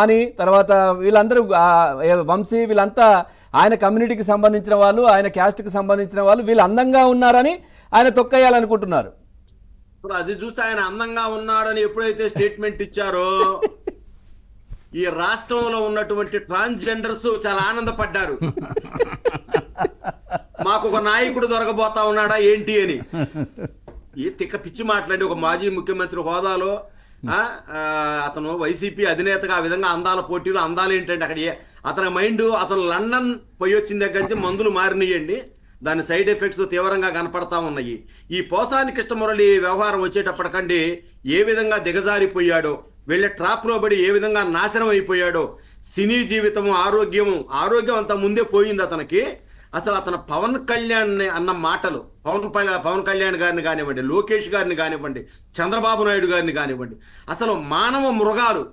అని తర్వాత వీళ్ళందరూ వంశీ వీళ్ళంతా ఆయన కమ్యూనిటీకి సంబంధించిన వాళ్ళు, ఆయన క్యాస్ట్కి సంబంధించిన వాళ్ళు, వీళ్ళు అందంగా ఉన్నారని ఆయన తొక్కయ్యాలనుకుంటున్నారు. ఇప్పుడు అది చూస్తే ఆయన అందంగా ఉన్నాడని ఎప్పుడైతే స్టేట్మెంట్ ఇచ్చారో ఈ రాష్ట్రంలో ఉన్నటువంటి ట్రాన్స్జెండర్స్ చాలా ఆనందపడ్డారు. మాకు ఒక నాయకుడు దొరకబోతా ఉన్నాడా ఏంటి అని. ఈ తిక్క పిచ్చి మాట్లాడి ఒక మాజీ ముఖ్యమంత్రి హోదాలో అతను వైసీపీ అధినేతగా ఆ విధంగా అందాల పోటీలు, అందాలు ఏంటంటే అక్కడ అతని మైండ్, అతను లండన్ పోయి వచ్చిన దగ్గర నుంచి మందులు మారినాయండి, దాని సైడ్ ఎఫెక్ట్స్ తీవ్రంగా కనపడతా ఉన్నాయి. ఈ పోసాని కృష్ణమురళి వ్యవహారం వచ్చేటప్పటికండి ఏ విధంగా దిగజారిపోయాడో, వీళ్ళ ట్రాప్లో పడి ఏ విధంగా నాశనం అయిపోయాడో, సినీ జీవితము, ఆరోగ్యం అంత ముందే పోయింది అతనికి. అసలు అతను పవన్ కళ్యాణ్ అన్న మాటలు, పవన్ కళ్యాణ్ గారిని కానివ్వండి, లోకేష్ గారిని కానివ్వండి, చంద్రబాబు నాయుడు గారిని కానివ్వండి, అసలు మానవ మృగాలు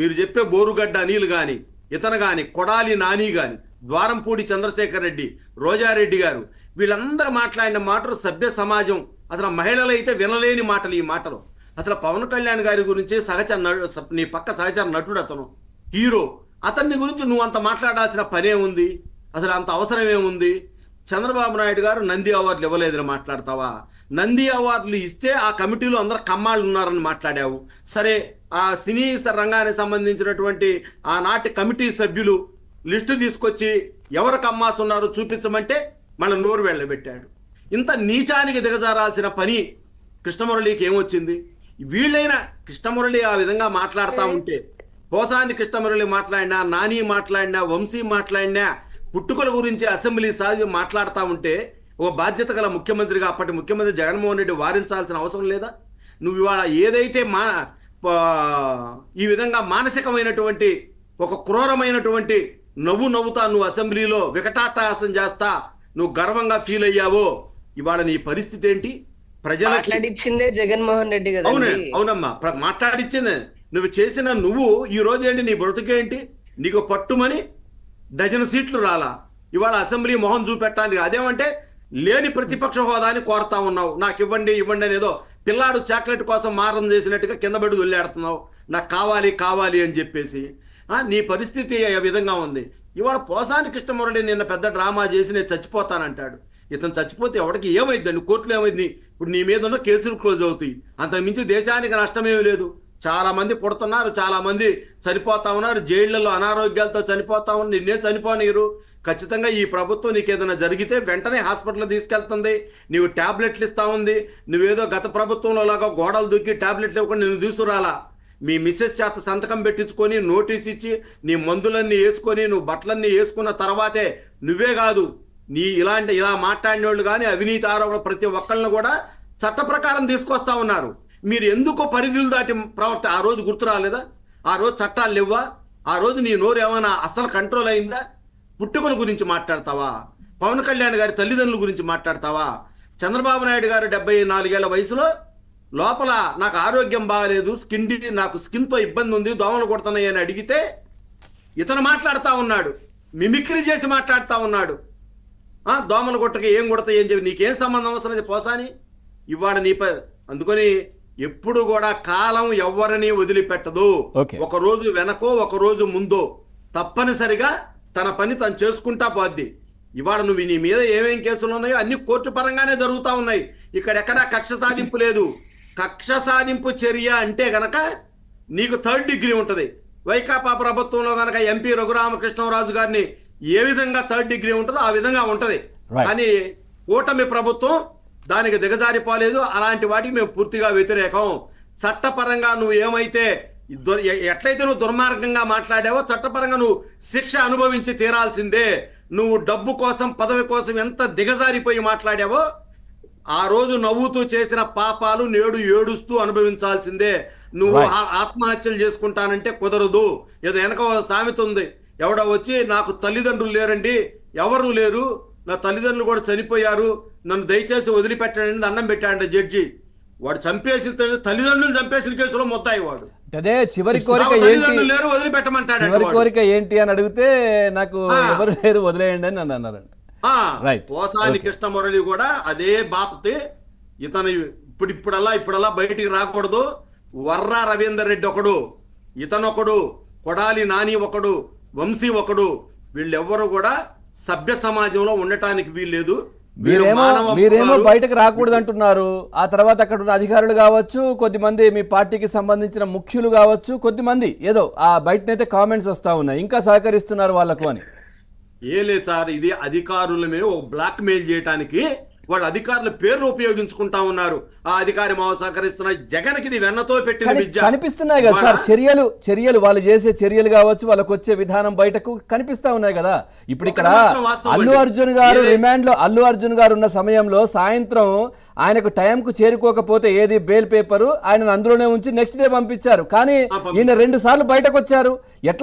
మీరు చెప్పే బోరుగడ్డ అనిల్ కానీ, ఇతను కానీ, కొడాలి నాని కానీ, ద్వారంపూడి చంద్రశేఖర్ రెడ్డి, రోజారెడ్డి గారు, వీళ్ళందరూ మాట్లాడిన మాటలు సభ్య సమాజం, అసలు మహిళలు అయితే వినలేని మాటలు ఈ మాటలు. అసలు పవన్ కళ్యాణ్ గారి గురించి నీ పక్క సహచర నటుడు, అతను హీరో, అతన్ని గురించి నువ్వు అంత మాట్లాడాల్సిన పనే ఉంది? అసలు అంత అవసరం ఏముంది? చంద్రబాబు నాయుడు గారు నంది అవార్డులు ఇవ్వలేదని మాట్లాడతావా? నంది అవార్డులు ఇస్తే ఆ కమిటీలో అందరు కమ్మాళ్ళు ఉన్నారని మాట్లాడావు. సరే, ఆ సినీ రంగానికి సంబంధించినటువంటి ఆనాటి కమిటీ సభ్యులు లిస్టు తీసుకొచ్చి ఎవరు కమ్మాస్ ఉన్నారో చూపించమంటే మళ్ళీ నోరు వెళ్ళబెట్టాడు. ఇంత నీచానికి దిగజారాల్సిన పని కృష్ణమురళికి ఏమొచ్చింది? వీళ్ళైనా కృష్ణమురళి ఆ విధంగా మాట్లాడుతూ ఉంటే, పోసాని కృష్ణమురళి మాట్లాడినా, నాని మాట్లాడినా, వంశీ మాట్లాడినా, పుట్టుకల గురించి అసెంబ్లీ సాధి మాట్లాడుతూ ఉంటే ఓ బాధ్యత గల ముఖ్యమంత్రిగా అప్పటి ముఖ్యమంత్రి జగన్మోహన్ రెడ్డి వారించాల్సిన అవసరం లేదా? నువ్వు ఇవాళ ఏదైతే ఈ విధంగా మానసికమైనటువంటి ఒక క్రూరమైనటువంటి నవ్వుతా నువ్వు అసెంబ్లీలో వికటాటహాసం చేస్తా నువ్వు గర్వంగా ఫీల్ అయ్యావో, ఇవాళ నీ పరిస్థితి ఏంటి? ప్రజలకిచ్చిందే జగన్మోహన్ రెడ్డి కదా. అవునమ్మా, మాట్లాడిచ్చిందే. నువ్వు ఈ రోజు ఏంటి, నీ బ్రతుకేంటి? నీకు పట్టుమని డజన్ సీట్లు రాలా, ఇవాళ అసెంబ్లీ మొహం చూపెట్టాలి. అదేమంటే లేని ప్రతిపక్ష హోదాని కోరుతా ఉన్నావు, నాకు ఇవ్వండి అనేదో పిల్లాడు చాక్లెట్ కోసం మారం చేసినట్టుగా కింద పడి దొల్లాడుతున్నావు, నాకు కావాలి అని చెప్పేసి. నీ పరిస్థితి ఆ విధంగా ఉంది. ఇవాళ పోసాని కృష్ణమురళి నిన్న పెద్ద డ్రామా చేసి నేను చచ్చిపోతానంటాడు. ఇతను చచ్చిపోతే ఎవరికి ఏమైందండి? కోర్టులో ఏమైంది? ఇప్పుడు నీ మీద ఉన్న కేసులు క్లోజ్ అవుతాయి, అంతకుమించి దేశానికి నష్టమేమి లేదు. చాలా మంది పుడుతున్నారు, చాలా మంది చనిపోతా ఉన్నారు, జైళ్లలో అనారోగ్యాలతో చనిపోతా ఉన్నారు. నిన్నే చనిపోనీరు. ఖచ్చితంగా ఈ ప్రభుత్వం నీకు ఏదైనా జరిగితే వెంటనే హాస్పిటల్ తీసుకెళ్తుంది, నీవు ట్యాబ్లెట్లు ఇస్తా ఉంది. నువ్వేదో గత ప్రభుత్వంలో లాగా గోడలు దూకి ట్యాబ్లెట్లు ఇవ్వకుండా నేను తీసుకురాలా. మీ మిస్సెస్ చేత సంతకం పెట్టించుకొని నోటీస్ ఇచ్చి నీ మందులన్నీ వేసుకొని నువ్వు బట్టలన్నీ వేసుకున్న తర్వాతే, నువ్వే కాదు ఇలా మాట్లాడిన వాళ్ళు కానీ అవినీతి ఆరోపణ ప్రతి ఒక్కళ్ళని కూడా చట్ట ప్రకారం తీసుకొస్తా ఉన్నారు. మీరు ఎందుకో పరిధులు దాటి ఆ రోజు గుర్తు రాలేదా? ఆ రోజు చట్టాలు లేవా? ఆ రోజు నీ నోరు ఏమైనా అసలు కంట్రోల్ అయిందా? పుట్టుకల గురించి మాట్లాడతావా? పవన్ కళ్యాణ్ గారి తల్లిదండ్రుల గురించి మాట్లాడతావా? చంద్రబాబు నాయుడు గారు 74 ఏళ్ల వయసులో లోపల నాకు ఆరోగ్యం బాగాలేదు, నాకు స్కిన్తో ఇబ్బంది ఉంది, దోమలు కొడుతున్నాయి అని అడిగితే ఇతను మాట్లాడుతూ ఉన్నాడు, మిమిక్రీ చేసి మాట్లాడుతూ ఉన్నాడు. దోమలు కొట్టక ఏం కొడతాయి అని చెప్పి నీకేం సంబంధం అవసరం పోసాని? ఇవాళ అందుకని ఎప్పుడు కూడా కాలం ఎవరిని వదిలిపెట్టదు. ఒక రోజు వెనకో ఒక రోజు ముందో తప్పనిసరిగా తన పని తను చేసుకుంటా పోద్ది. ఇవాళ నువ్వు నీ మీద ఏమేం కేసులు ఉన్నాయో అన్ని కోర్టు పరంగానే జరుగుతూ ఉన్నాయి. ఇక్కడెక్కడా కక్ష సాధింపు లేదు. కక్ష సాధింపు చర్య అంటే గనక నీకు 3rd డిగ్రీ ఉంటుంది. వైకాపా ప్రభుత్వంలో గనక ఎంపీ రఘురామకృష్ణరాజు గారిని ఏ విధంగా 3rd డిగ్రీ ఉంటుందో ఆ విధంగా ఉంటది. కానీ కూటమి ప్రభుత్వం దానికి దిగజారిపోలేదు. అలాంటి వాటికి మేము పూర్తిగా వ్యతిరేకం. చట్టపరంగా నువ్వు ఎట్లయితే నువ్వు దుర్మార్గంగా మాట్లాడావో చట్టపరంగా నువ్వు శిక్ష అనుభవించి తీరాల్సిందే. నువ్వు డబ్బు కోసం, పదవి కోసం ఎంత దిగజారిపోయి మాట్లాడావో ఆ రోజు నవ్వుతూ చేసిన పాపాలు నేడు ఏడుస్తూ అనుభవించాల్సిందే. నువ్వు ఆత్మహత్యలు చేసుకుంటానంటే కుదరదు. ఏదో వెనక సామెత ఉంది, ఎవడో వచ్చి నాకు తల్లిదండ్రులు లేరండి, ఎవరు లేరు, నా తల్లిదండ్రులు కూడా చనిపోయారు, నన్ను దయచేసి వదిలిపెట్టండి దండం పెట్టాడంట జడ్జి. వాడు చంపేసిన తల్లిదండ్రులు చంపేసిన కేసులో మొత్తాయి వాడు. అదే చివరి కోరిక లేరు వదిలిపెట్టమంటాడు. చివరి కోరిక ఏంటి అని అడిగితే నాకు ఎవరు లేరు వదిలేయండి అని అన్నారంట. పోసాని కృష్ణమురళి కూడా అదే బాపతి. ఇతను ఇప్పుడల్లా బయటికి రాకూడదు. వర్రా రవీందర్ రెడ్డి ఒకడు, ఇతనొకడు, కొడాలి నాని ఒకడు, వంశీ ఒకడు, వీళ్ళెవ్వరు కూడా సభ్య సమాజంలో ఉండటానికి వీల్లేదు. మీరేమో బయటకు రాకూడదు అంటున్నారు. ఆ తర్వాత అక్కడ ఉన్న అధికారులు కావచ్చు, కొద్దిమంది మీ పార్టీకి సంబంధించిన ముఖ్యులు కావచ్చు, కొద్దిమంది ఏదో ఆ బయటనైతే కామెంట్స్ వస్తా ఉన్నాయి, ఇంకా సహకరిస్తున్నారు వాళ్ళకు అని. ఏ లేదు సార్, ఇది అధికారుల మీద ఒక బ్లాక్ మెయిల్ చేయడానికి వాళ్ళ అధికారుల పేర్లు ఉపయోగించుకుంటా ఉన్నారు. ఆ అధికారి మావ సహకరిస్తున్న జగన్కి ఇది వెన్నతో పెట్టిన విద్య కనిపిస్తున్నాయి కదా సార్. చర్యలు వాళ్ళు చేసే చర్యలు కావచ్చు, వాళ్ళకు వచ్చే విధానం బయటకు కనిపిస్తా ఉన్నాయి కదా. ఇప్పుడు ఇక్కడ అల్లు అర్జున్ గారు రిమాండ్ లో, అల్లు అర్జున్ గారు ఉన్న సమయంలో సాయంత్రం ఆయనకు టైంకు చేరుకోకపోతే ఏది బెయిల్ పేపరు, ఆయన అందులోనే ఉంచి నెక్స్ట్ డే పంపించారు. కానీ ఈయన 2 సార్లు బయటకు వచ్చారు. ఎట్లా